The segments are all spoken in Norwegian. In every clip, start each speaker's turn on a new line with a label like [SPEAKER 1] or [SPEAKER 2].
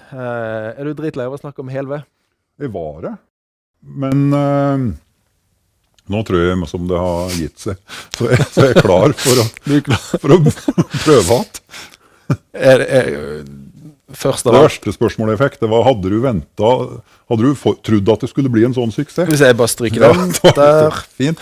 [SPEAKER 1] Du dritlei av å snakke om helve?
[SPEAKER 2] Jeg var det. Men nå tror jeg som det har gitt seg. Så jeg er klar for å prøve at.
[SPEAKER 1] Først
[SPEAKER 2] Det
[SPEAKER 1] av alt,
[SPEAKER 2] verste spørsmålet jeg fikk, det var, hadde du trodd at det skulle bli en sånn suksess?
[SPEAKER 1] hvis jeg bare stryker den der.
[SPEAKER 2] Fint.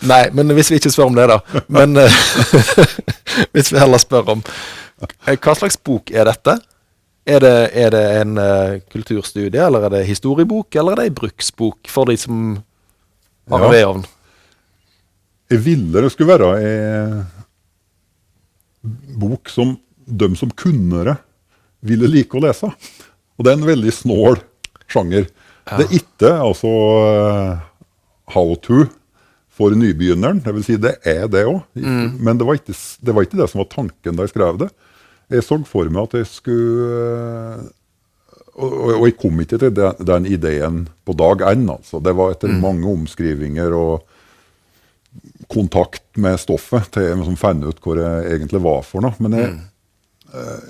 [SPEAKER 1] Nei, men hvis vi ikke spør om det da. Men hvis vi heller spør om, hva slags bok er dette? Er det en kulturstudie, eller er det historiebok, eller er det en bruksbok for de som har en vedovn?
[SPEAKER 2] Jeg ville det skulle være en bok som de som kunne det ville like å lese. Og det er en veldig snål sjanger.
[SPEAKER 1] Ja.
[SPEAKER 2] Det er ikke altså how to for nybegynneren, det vil si det er det også. Men det var ikke det som var tanken da jeg skrev det. Jeg så for meg at jeg skulle, og jeg kom ikke til den ideen på dag 1, altså. Det var etter mange omskrivinger og kontakt med stoffet til jeg fant ut hvor jeg egentlig var for noe. Men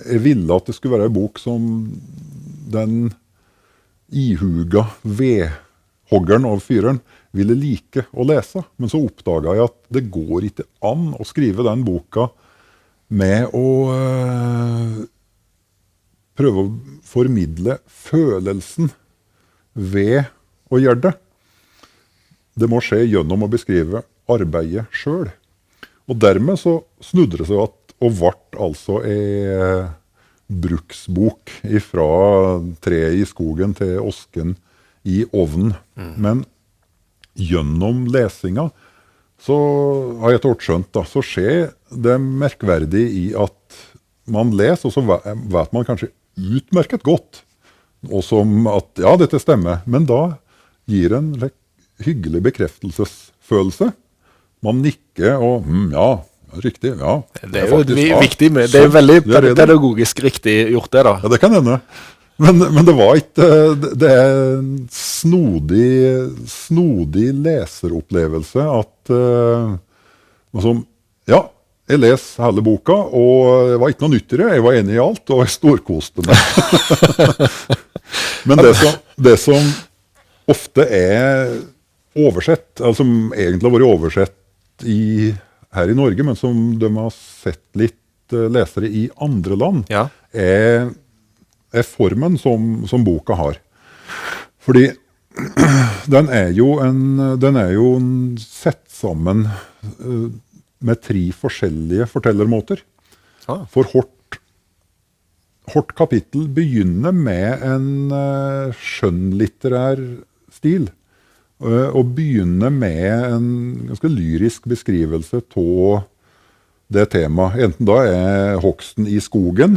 [SPEAKER 2] jeg ville at det skulle være en bok som den ihuga vedhoggeren og fyreren ville like å lese. Men så oppdaget jeg at det går ikke an å skrive den boka med å prøve å formidle følelsen ved å gjøre det. Det må skje gjennom å beskrive arbeidet selv. Og dermed så snudde det seg og ble altså en bruksbok fra treet i skogen til osken i ovnen. Men gjennom lesinga så har jeg tårt skjønt da, så skjer det merkverdig i at man leser, og så vet man kanskje utmerket godt, og som at ja, dette stemmer, men da gir en hyggelig bekreftelsesfølelse. Man nikker og ja, riktig, ja.
[SPEAKER 1] Det er jo viktig, det er veldig pedagogisk riktig gjort det da.
[SPEAKER 2] Ja, det kan hende. Men det var ikke, det er en snodig leseropplevelse at, ja, jeg leser hele boka, og det var ikke noe nyttigere, jeg var enig i alt, og jeg storkoste meg. Men det som ofte er oversett, altså som egentlig har vært oversett her i Norge, men som de har sett litt lesere i andre land, er formen som boka har. Fordi den er jo sett sammen med 3 forskjellige fortellermåter. For hvert kapittel begynner med en skjønnlitterær stil, og begynner med en ganske lyrisk beskrivelse av det temaet. Enten da er hogsten i skogen,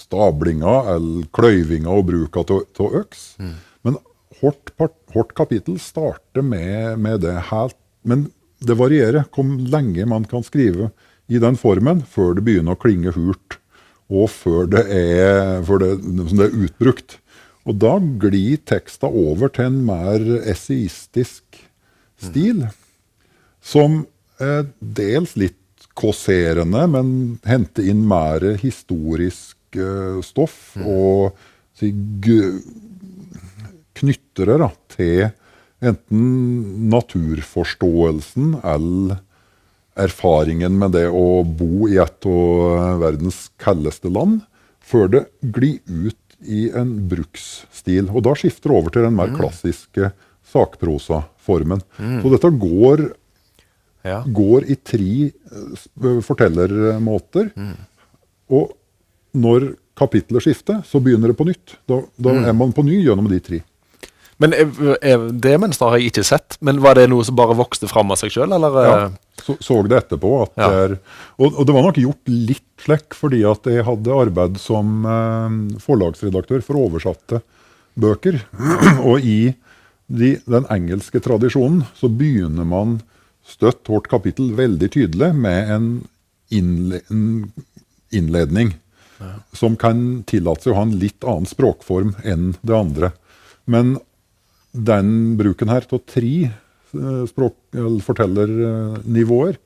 [SPEAKER 2] stablinga eller kløyvinga og bruka av øks. Men hvert kapittel starter med det helt, men det varierer hvor lenge man kan skrive i den formen før det begynner å klinge hult, og før det er utbrukt. Og da glir teksta over til en mer essayistisk stil, som er dels litt kåserende, men henter inn mer historisk stoff, og knytter det til enten naturforståelsen eller erfaringen med det å bo i et av verdens kaldeste land, før det glir ut i en bruksstil. Og da skifter det over til den mer klassiske sakprosa-formen. Så dette går i 3 fortellermåter, og når kapitlet skifter, så begynner det på nytt. Da er man på ny gjennom de 3.
[SPEAKER 1] Men det mønstret har jeg ikke sett, men var det noe som bare vokste frem av seg selv, eller?
[SPEAKER 2] Ja, så det etterpå. At og det var nok gjort litt slik, fordi at jeg hadde arbeid som forlagsredaktør for oversatte bøker. Og i den engelske tradisjonen så begynner man støtt hvert kapittel veldig tydelig med en innledning som kan tillate seg å ha en litt annen språkform enn det andre. Men den bruken her til 3 fortellernivåer,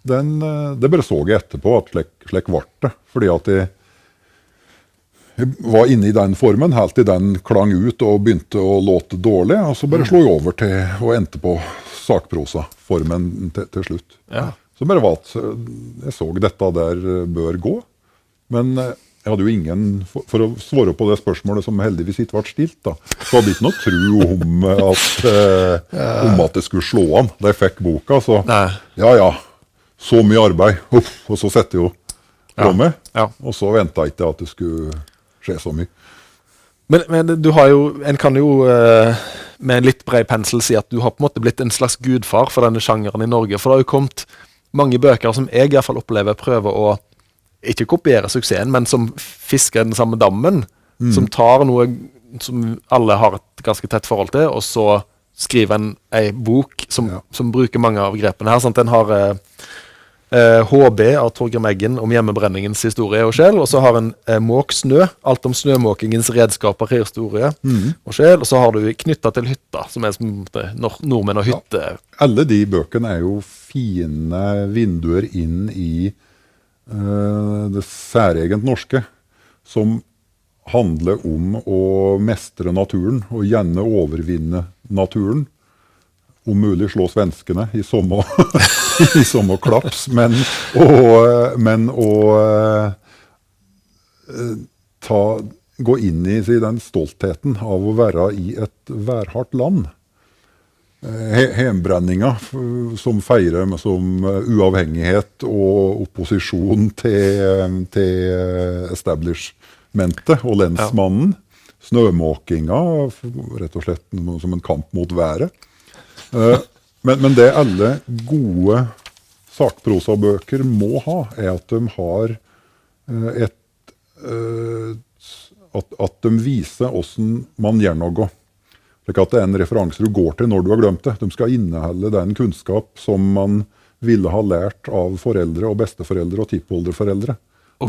[SPEAKER 2] det bare så jeg etterpå at slik ble det. Fordi at Jeg var inne i den formen, helt til den klang ut og begynte å låte dårlig, og så bare slo jeg over til å endte på sakprosa-formen til slutt.
[SPEAKER 1] Ja.
[SPEAKER 2] Så bare var at jeg så dette der bør gå, men jeg hadde jo ingen, for å svare på det spørsmålet som heldigvis ikke ble stilt, da, så hadde jeg ikke noe tro om at det skulle slå an. Da jeg fikk boka, så ja, så mye arbeid, og så setter jeg jo framme, og så ventet jeg ikke at det skulle skje så mye.
[SPEAKER 1] Men du har jo, en kan jo med en litt bred pensel si at du har på en måte blitt en slags gudfar for denne sjangeren i Norge, for det har jo kommet mange bøker som jeg i hvert fall opplever prøver å ikke kopiere suksessen, men som fisker den samme dammen, som tar noe som alle har et ganske tett forhold til, og så skriver en bok som bruker mange av grepene her. Sant? Den har HB av Torgrim Eggen om hjemmebrenningens historie og sjel, og så har en Måk snø, alt om snømåkingens redskaper i historie og sjel, og så har du Knyttet til hytta, som er som nordmenn og hytte.
[SPEAKER 2] Alle de bøkene er jo fine vinduer inn i det særegent norske, som handler om å mestre naturen, og gjerne overvinne naturen, om mulig slå svenskene i samme klaps, men å gå inn i den stoltheten av å være i et værhardt land. Hjembrenninga som feirer som uavhengighet og opposisjon til establishmentet og lensmannen. Snømåkinga, rett og slett som en kamp mot været. Men det alle gode sakprosabøker må ha, er at de har at de viser hvordan man gjør noe. Slik at det er en referanse du går til når du har glemt det. De skal inneholde den kunnskap som man ville ha lært av foreldre og besteforeldre og tippolderforeldre.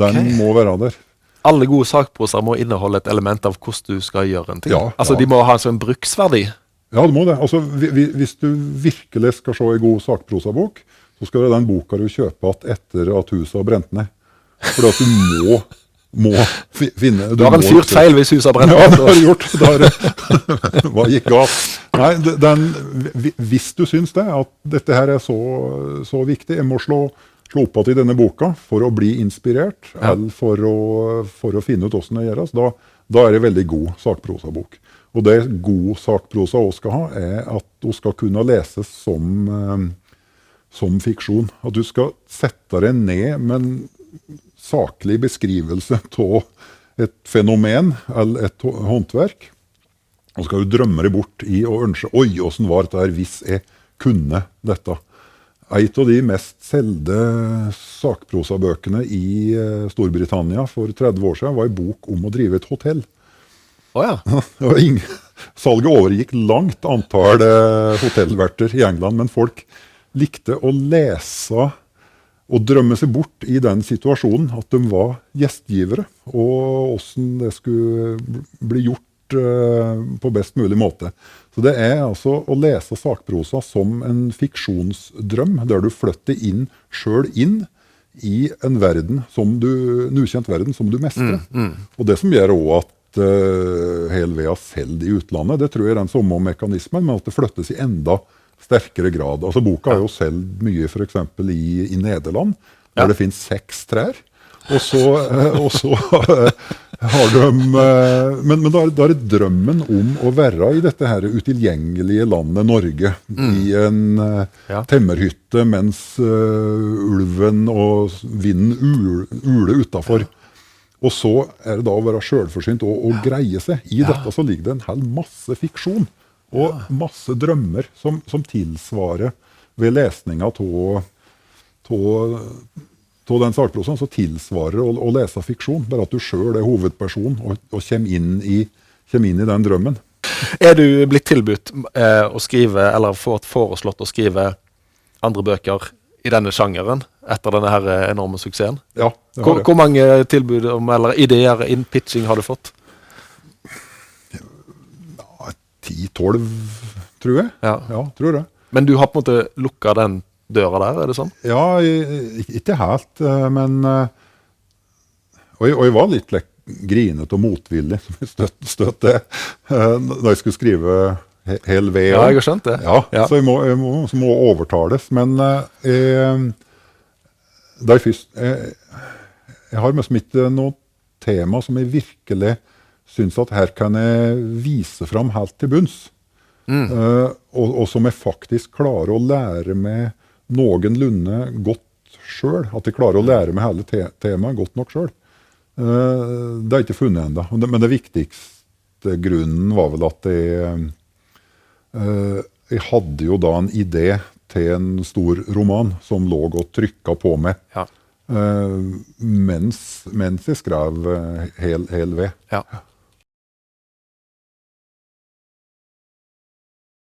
[SPEAKER 2] Den må være der.
[SPEAKER 1] Alle gode sakproser må inneholde et element av hvordan du skal gjøre en ting. Altså de må ha en sånn bruksverdi.
[SPEAKER 2] Ja, det må det. Altså, hvis du virkelig skal se en god sakprosabok, så skal det den boka du kjøper etter at huset har brent ned. For at du må finne...
[SPEAKER 1] Du har en fyrt feil hvis huset har brent ned.
[SPEAKER 2] Ja, det har du gjort. Hva gikk galt? Nei, hvis du synes det, at dette her er så viktig, jeg må slå opp at i denne boka for å bli inspirert, eller for å finne ut hvordan det gjøres, da er det veldig god sakprosabok. Og det god sakprosa også skal ha, er at du skal kunne leses som fiksjon. At du skal sette deg ned med en saklig beskrivelse av et fenomen eller et håndverk. Og skal du drømme deg bort i og ønske, oi, hvordan var dette her hvis jeg kunne dette? Et av de mest selde sakprosabøkene i Storbritannia for 30 år siden var en bok om å drive et hotell. Salget overgikk langt antall hotellverter i England, men folk likte å lese og drømme seg bort i den situasjonen at de var gjestgivere, og hvordan det skulle bli gjort på best mulig måte. Så det er altså å lese sakprosa som en fiksjonsdrøm, der du flytter selv inn i en verden en ukjent verden som du mestrer. Og det som gjør også at helvea selv i utlandet, det tror jeg er den samme mekanismen, men at det flyttes i enda sterkere grad. Altså boka er jo selv mye for eksempel i Nederland, der det finnes 6 trær, og så har de, men da er det drømmen om å være i dette her utilgjengelige landet Norge, i en temmerhytte, mens ulven og vinden uler utenfor. Og så er det da å være selvforsynt og greie seg. I dette så ligger det en hel masse fiksjon, og masse drømmer som tilsvarer ved lesninga av den sakprosaen, så tilsvarer å lese fiksjon, bare at du selv er hovedperson og kommer inn i den drømmen.
[SPEAKER 1] Er du blitt tilbudt å skrive, eller fått foreslått å skrive andre bøker i denne sjangeren, etter denne her enorme suksessen?
[SPEAKER 2] Ja, det har jeg.
[SPEAKER 1] Hvor mange tilbud eller ideer in pitching har du fått?
[SPEAKER 2] 10-12, tror jeg. Ja, tror jeg.
[SPEAKER 1] Men du har på en måte lukket den døra der, er det sånn?
[SPEAKER 2] Ja, ikke helt, men og jeg var litt grinet og motvillig, som jeg støtt det, da jeg skulle skrive hel ved.
[SPEAKER 1] Ja, jeg har skjønt det.
[SPEAKER 2] Ja, så så må overtales. Men da jeg har mest ikke noe tema som jeg virkelig synes at her kan jeg vise fram helt til bunns. Og som jeg faktisk klarer å lære meg noenlunde godt selv. At jeg klarer å lære meg hele temaet godt nok selv. Det har jeg ikke funnet enda. Men det viktigste grunnen var vel at jeg hadde jo da en idé til en stor roman som lå og trykket på meg mens jeg skrev hel ved.
[SPEAKER 1] Ja.